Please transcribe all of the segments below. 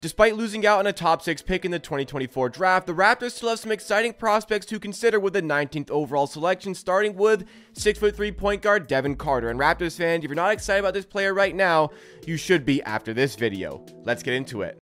Despite losing out on a top 6 pick in the 2024 draft, the Raptors still have some exciting prospects to consider with the 19th overall selection, starting with 6'3" point guard Devin Carter. And Raptors fans, if you're not excited about this player right now, you should be after this video. Let's get into it.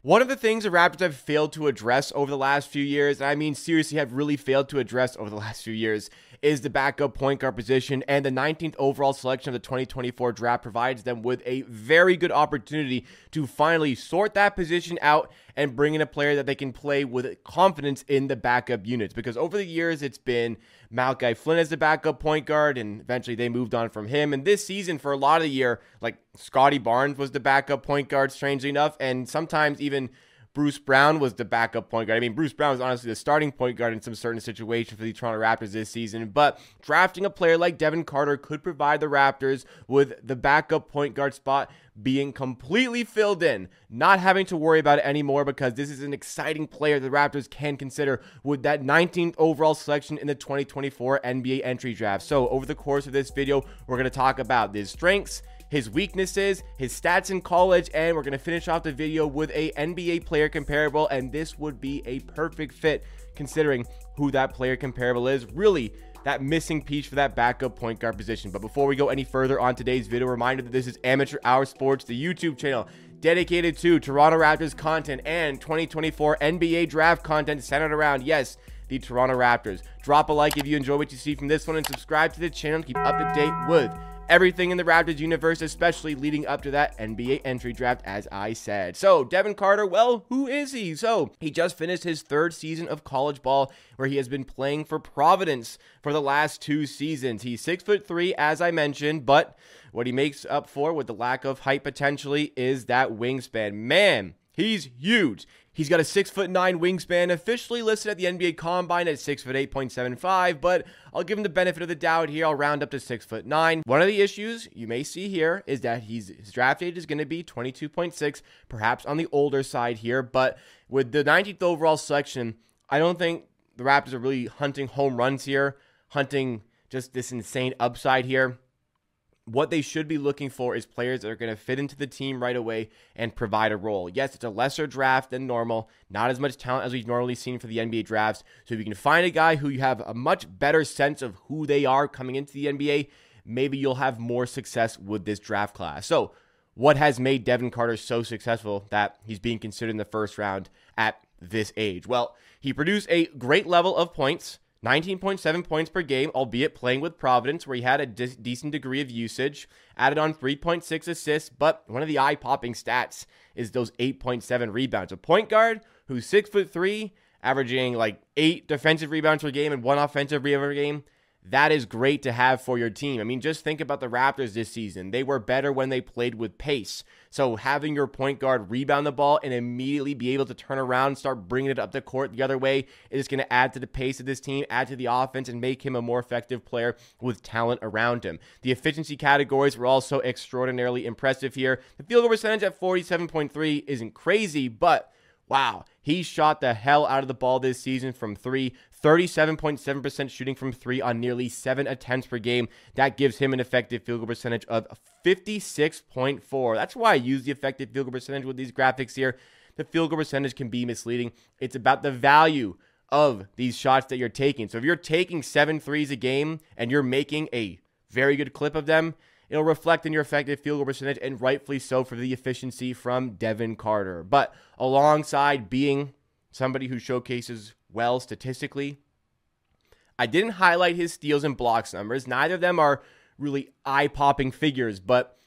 One of the things the Raptors have failed to address over the last few years, and I mean seriously have really failed to address over the last few years, is the backup point guard position, and the 19th overall selection of the 2024 draft provides them with a very good opportunity to finally sort that position out and bring in a player that they can play with confidence in the backup units. Because over the years, it's been Malachi Flynn as the backup point guard, and eventually they moved on from him. And this season, for a lot of the year, like Scotty Barnes was the backup point guard, strangely enough, and sometimes even Bruce Brown was the backup point guard. I mean, Bruce Brown was honestly the starting point guard in some certain situations for the Toronto Raptors this season, but drafting a player like Devin Carter could provide the Raptors with the backup point guard spot being completely filled in, not having to worry about it anymore, because this is an exciting player the Raptors can consider with that 19th overall selection in the 2024 NBA entry draft. So over the course of this video, we're going to talk about his strengths, his weaknesses, his stats in college, and we're going to finish off the video with a NBA player comparable, and this would be a perfect fit considering who that player comparable is. Really, that missing piece for that backup point guard position. But before we go any further on today's video, reminder that this is Amateur Hour Sports, the YouTube channel dedicated to Toronto Raptors content and 2024 NBA draft content centered around, yes, the Toronto Raptors. Drop a like if you enjoy what you see from this one, and subscribe to the channel to keep up to date with everything in the Raptors universe, especially leading up to that NBA entry draft, as I said. So, Devin Carter, well, who is he? So, he just finished his 3rd season of college ball, where he has been playing for Providence for the last 2 seasons. He's 6'3", as I mentioned, but what he makes up for with the lack of height potentially is that wingspan. Man, he's huge. He's got a 6'9" wingspan, officially listed at the NBA Combine at 6'8.75", but I'll give him the benefit of the doubt here. I'll round up to 6'9". One of the issues you may see here is that his draft age is going to be 22.6, perhaps on the older side here, but with the 19th overall selection, I don't think the Raptors are really hunting home runs here, hunting just this insane upside here. What they should be looking for is players that are going to fit into the team right away and provide a role. Yes, it's a lesser draft than normal, not as much talent as we've normally seen for the NBA drafts. So if you can find a guy who you have a much better sense of who they are coming into the NBA, maybe you'll have more success with this draft class. So what has made Devin Carter so successful that he's being considered in the 1st round at this age? Well, he produced a great level of points, 19.7 points per game, albeit playing with Providence, where he had a decent degree of usage, added on 3.6 assists, but one of the eye-popping stats is those 8.7 rebounds. A point guard who's 6'3", averaging like 8 defensive rebounds per game and 1 offensive rebound per game, that is great to have for your team. I mean, just think about the Raptors this season. They were better when they played with pace. So having your point guard rebound the ball and immediately be able to turn around and start bringing it up the court the other way is going to add to the pace of this team, add to the offense, and make him a more effective player with talent around him. The efficiency categories were also extraordinarily impressive here. The field goal percentage at 47.3 isn't crazy, but wow, he shot the hell out of the ball this season from 3, 37.7% shooting from 3 on nearly 7 attempts per game. That gives him an effective field goal percentage of 56.4. That's why I use the effective field goal percentage with these graphics here. The field goal percentage can be misleading. It's about the value of these shots that you're taking. So if you're taking 7 threes a game and you're making a very good clip of them, it'll reflect in your effective field goal percentage, and rightfully so for the efficiency from Devin Carter. But alongside being somebody who showcases well statistically, I didn't highlight his steals and blocks numbers. Neither of them are really eye-popping figures, but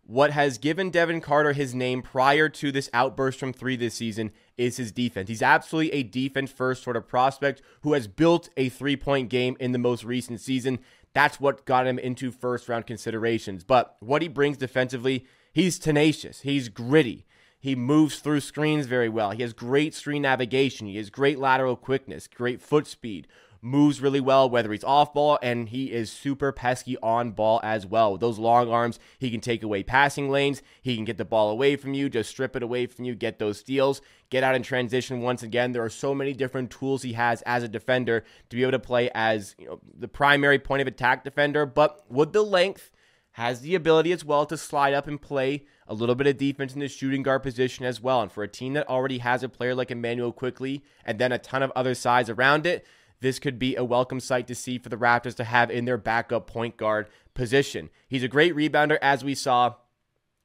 what has given Devin Carter his name prior to this outburst from 3 this season is his defense. He's absolutely a defense-first sort of prospect who has built a 3-point game in the most recent season. That's what got him into 1st-round considerations. But what he brings defensively, he's tenacious. He's gritty. He moves through screens very well. He has great screen navigation. He has great lateral quickness, great foot speed, moves really well, whether he's off ball, and he is super pesky on ball as well. With those long arms, he can take away passing lanes. He can get the ball away from you, just strip it away from you, get those steals, get out in transition once again. There are so many different tools he has as a defender to be able to play as, the primary point of attack defender, but with the length, has the ability as well to slide up and play a little bit of defense in the shooting guard position as well. And for a team that already has a player like Emmanuel Quickley and then a ton of other size around it, this could be a welcome sight to see for the Raptors to have in their backup point guard position. He's a great rebounder, as we saw,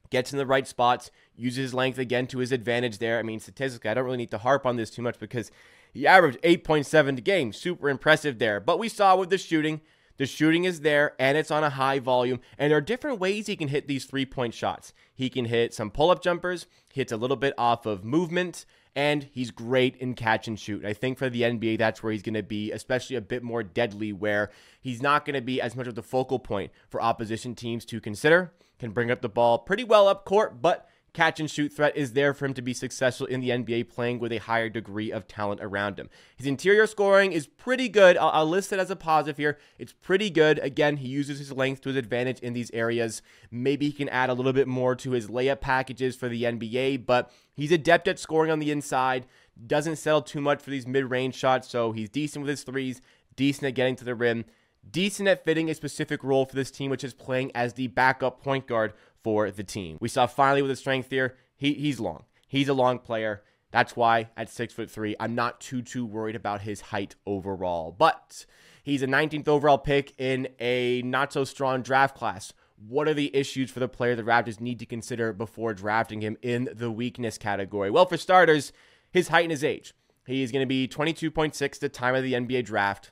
gets in the right spots, uses his length again to his advantage there. I mean, statistically, I don't really need to harp on this too much because he averaged 8.7 a game. Super impressive there. But we saw with the shooting is there, and it's on a high volume. And there are different ways he can hit these three-point shots. He can hit some pull-up jumpers, hits a little bit off of movement, and he's great in catch and shoot. I think for the NBA, that's where he's going to be, especially a bit more deadly, where he's not going to be as much of the focal point for opposition teams to consider. Can bring up the ball pretty well up court, but catch and shoot threat is there for him to be successful in the NBA, playing with a higher degree of talent around him. His interior scoring is pretty good. I'll list it as a positive here. It's pretty good. Again, he uses his length to his advantage in these areas. Maybe he can add a little bit more to his layup packages for the NBA, but he's adept at scoring on the inside. Doesn't settle too much for these mid-range shots, so he's decent with his threes, decent at getting to the rim, decent at fitting a specific role for this team, which is playing as the backup point guard for the team. We saw finally with his strength here, he's long. He's a long player. That's why at 6'3", I'm not too worried about his height overall. But he's a 19th overall pick in a not so strong draft class. What are the issues for the player the Raptors need to consider before drafting him in the weakness category? Well, for starters, his height and his age. He's going to be 22.6 at the time of the NBA draft.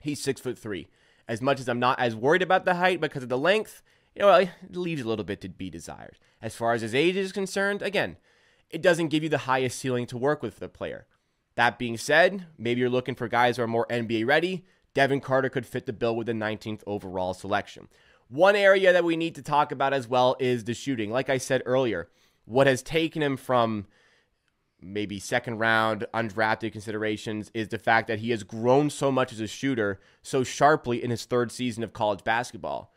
He's 6'3". As much as I'm not as worried about the height because of the length, it leaves a little bit to be desired. As far as his age is concerned, again, it doesn't give you the highest ceiling to work with for the player. That being said, maybe you're looking for guys who are more NBA ready. Devin Carter could fit the bill with the 19th overall selection. One area that we need to talk about as well is the shooting. Like I said earlier, what has taken him from maybe second round undrafted considerations is the fact that he has grown so much as a shooter so sharply in his third season of college basketball.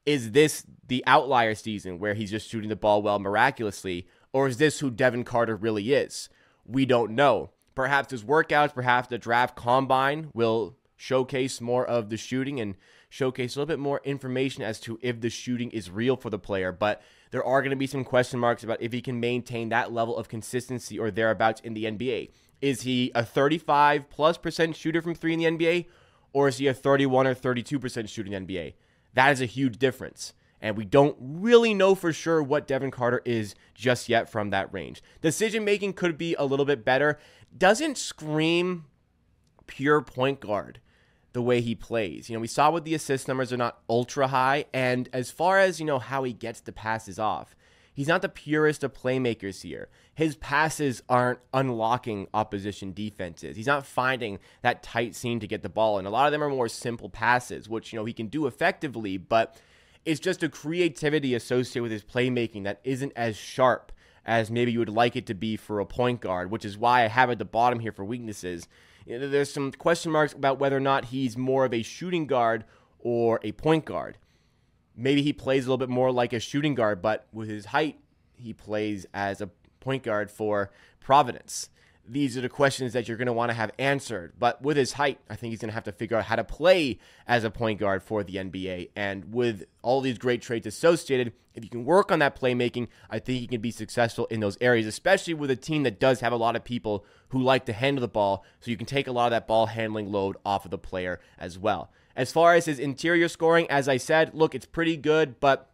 Is this the outlier season where he's just shooting the ball well miraculously, or is this who Devin Carter really is? We don't know. Perhaps his workouts, perhaps the draft combine will showcase more of the shooting and showcase a little bit more information as to if the shooting is real for the player, but there are going to be some question marks about if he can maintain that level of consistency or thereabouts in the NBA. Is he a 35+% shooter from three in the NBA, or is he a 31 or 32% shooter in the NBA? That is a huge difference, and we don't really know for sure what Devin Carter is just yet from that range. Decision-making could be a little bit better. Doesn't scream pure point guard the way he plays. We saw with the assist numbers are not ultra high, and as far as, how he gets the passes off, he's not the purest of playmakers here. His passes aren't unlocking opposition defenses. He's not finding that tight seam to get the ball, and a lot of them are more simple passes, which, he can do effectively, but it's just a creativity associated with his playmaking that isn't as sharp as maybe you would like it to be for a point guard, which is why I have at the bottom here for weaknesses. There's some question marks about whether or not he's more of a shooting guard or a point guard. Maybe he plays a little bit more like a shooting guard, but with his height, he plays as a point guard for Providence. These are the questions that you're going to want to have answered. But with his height, I think he's going to have to figure out how to play as a point guard for the NBA. And with all these great traits associated, if you can work on that playmaking, I think he can be successful in those areas, especially with a team that does have a lot of people who like to handle the ball. So you can take a lot of that ball handling load off of the player as well. As far as his interior scoring, as I said, look, it's pretty good, but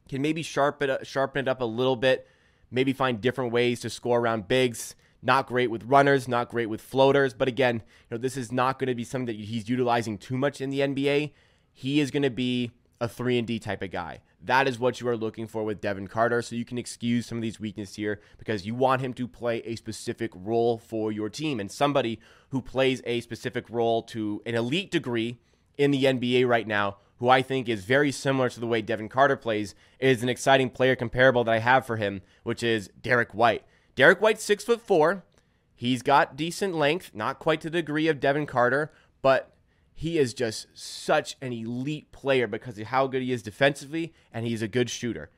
can maybe sharpen it up a little bit, maybe find different ways to score around bigs. Not great with runners, not great with floaters, but again, this is not going to be something that he's utilizing too much in the NBA. He is going to be a 3-and-D type of guy. That is what you are looking for with Devin Carter, so you can excuse some of these weaknesses here because you want him to play a specific role for your team, and somebody who plays a specific role to an elite degree in the NBA right now, who I think is very similar to the way Devin Carter plays, is an exciting player comparable that I have for him, which is Derek White. Derek White's 6'4". He's got decent length, not quite to the degree of Devin Carter, but he is just such an elite player because of how good he is defensively, and he's a good shooter.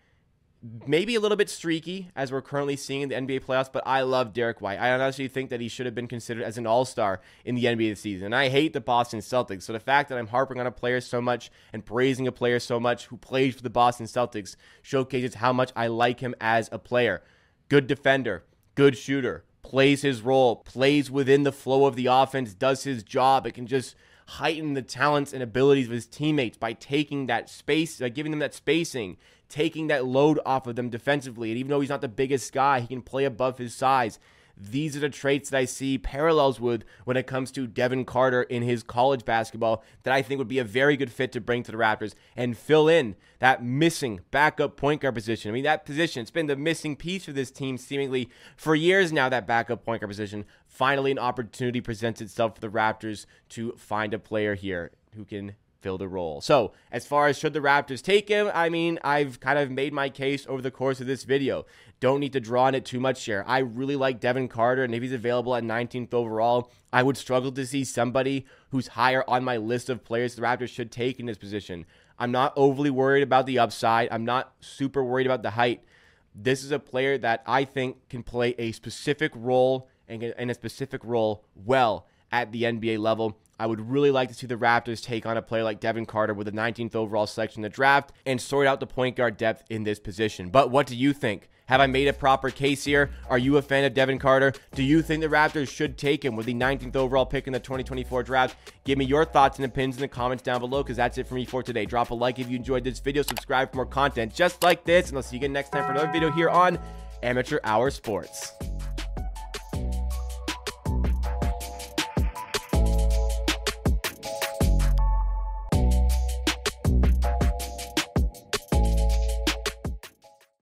maybe a little bit streaky as we're currently seeing in the NBA playoffs, but I love Derek White. I honestly think that he should have been considered as an all-star in the NBA this season. And I hate the Boston Celtics. So the fact that I'm harping on a player so much and praising a player so much who plays for the Boston Celtics showcases how much I like him as a player. Good defender, good shooter, plays his role, plays within the flow of the offense, does his job. It can just heighten the talents and abilities of his teammates by taking that space, giving them that spacing, taking that load off of them defensively. And even though he's not the biggest guy, he can play above his size. These are the traits that I see parallels with when it comes to Devin Carter in his college basketball that I think would be a very good fit to bring to the Raptors and fill in that missing backup point guard position. I mean, that position, it's been the missing piece for this team seemingly for years now, that backup point guard position. Finally, an opportunity presents itself for the Raptors to find a player here who can fill the role. So, as far as should the Raptors take him, I mean, I've kind of made my case over the course of this video. Don't need to draw on it too much here. I really like Devin Carter, and if he's available at 19th overall, I would struggle to see somebody who's higher on my list of players the Raptors should take in this position. I'm not overly worried about the upside. I'm not super worried about the height. This is a player that I think can play a specific role and a specific role well at the NBA level. I would really like to see the Raptors take on a player like Devin Carter with the 19th overall selection in the draft and sort out the point guard depth in this position. But what do you think? Have I made a proper case here? Are you a fan of Devin Carter? Do you think the Raptors should take him with the 19th overall pick in the 2024 draft? Give me your thoughts and opinions in the comments down below, because that's it for me for today. Drop a like if you enjoyed this video. Subscribe for more content just like this, and I'll see you again next time for another video here on Amateur Hour Sports.